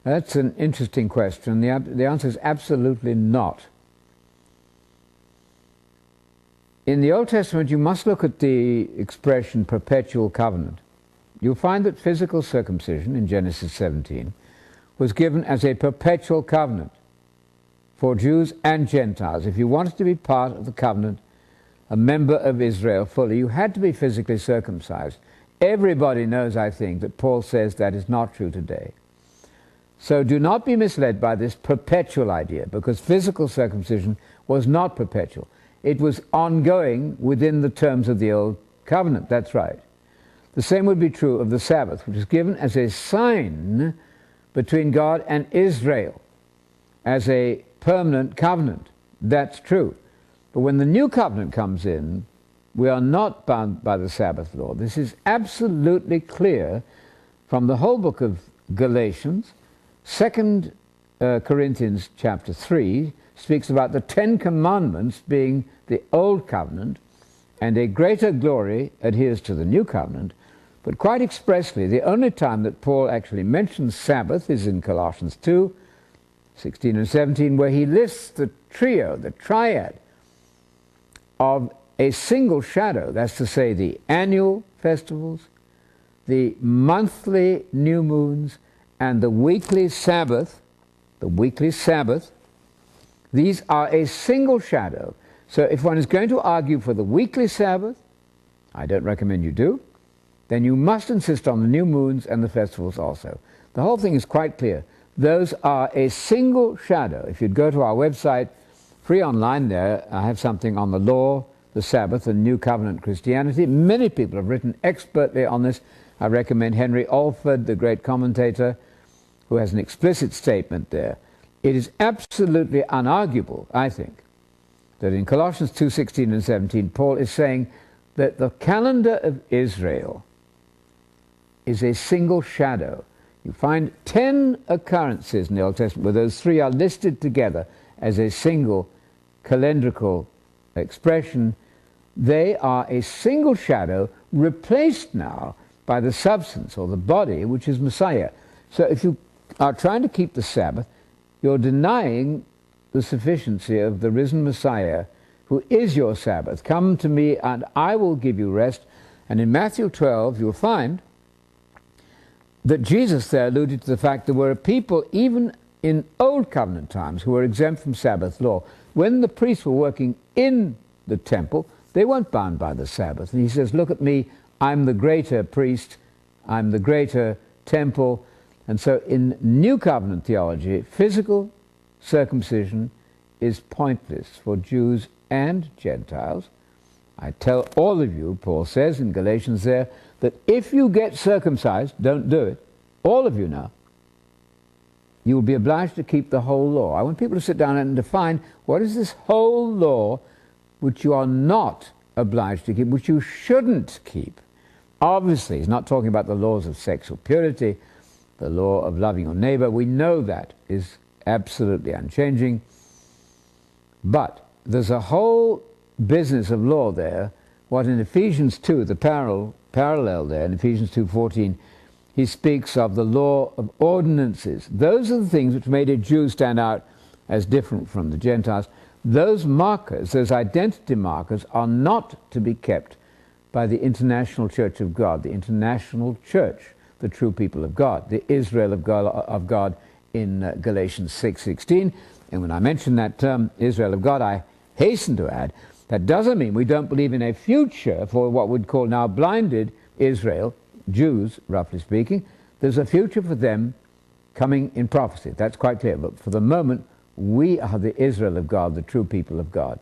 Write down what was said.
That's an interesting question. The answer is absolutely not. In the Old Testament, you must look at the expression perpetual covenant. You'll find that physical circumcision in Genesis 17 was given as a perpetual covenant for Jews and Gentiles. If you wanted to be part of the covenant, a member of Israel fully, you had to be physically circumcised. Everybody knows, I think, that Paul says that is not true today. So do not be misled by this perpetual idea, because physical circumcision was not perpetual. It was ongoing within the terms of the Old Covenant, that's right. The same would be true of the Sabbath, which is given as a sign between God and Israel, as a permanent covenant. That's true. But when the new covenant comes in, we are not bound by the Sabbath law. This is absolutely clear from the whole book of Galatians. 2 Corinthians chapter 3 speaks about the 10 Commandments being the Old Covenant, and a greater glory adheres to the New Covenant. But quite expressly, the only time that Paul actually mentions Sabbath is in Colossians 2, 16 and 17, where he lists the trio, the triad, of a single shadow. That's to say, the annual festivals, the monthly new moons, and the weekly Sabbath. The weekly Sabbath. These are a single shadow. So if one is going to argue for the weekly Sabbath, I don't recommend you do, then you must insist on the new moons and the festivals also. The whole thing is quite clear. Those are a single shadow. If you'd go to our website, free online there, I have something on the law, the Sabbath, and New Covenant Christianity. Many people have written expertly on this. I recommend Henry Alford, the great commentator, who has an explicit statement there. It is absolutely unarguable, I think, that in Colossians 2, 16 and 17, Paul is saying that the calendar of Israel is a single shadow. You find 10 occurrences in the Old Testament where those three are listed together as a single calendrical expression. They are a single shadow replaced now by the substance or the body, which is Messiah. So if you are trying to keep the Sabbath, you're denying the sufficiency of the risen Messiah, who is your Sabbath. Come to me and I will give you rest. And in Matthew 12, you'll find that Jesus there alluded to the fact there were people, even in Old Covenant times, who were exempt from Sabbath law. When the priests were working in the temple, they weren't bound by the Sabbath. And he says, look at me, I'm the greater priest, I'm the greater temple. And so in New Covenant theology, physical circumcision is pointless for Jews and Gentiles. I tell all of you, Paul says in Galatians there, that if you get circumcised, don't do it, all of you now, you will be obliged to keep the whole law. I want people to sit down and define what is this whole law which you are not obliged to keep, which you shouldn't keep. Obviously, he's not talking about the laws of sexual purity, the law of loving your neighbor. We know that is absolutely unchanging. But there's a whole business of law there, what in Ephesians 2, the parallel there, in Ephesians 2:14, he speaks of the law of ordinances. Those are the things which made a Jew stand out as different from the Gentiles. Those markers, those identity markers, are not to be kept by the international church of God, the international church, the true people of God, the Israel of God in Galatians 6:16. And when I mention that term, Israel of God, I hasten to add, that doesn't mean we don't believe in a future for what we'd call now blinded Israel, Jews, roughly speaking. There's a future for them coming in prophecy. That's quite clear. But for the moment, we are the Israel of God, the true people of God.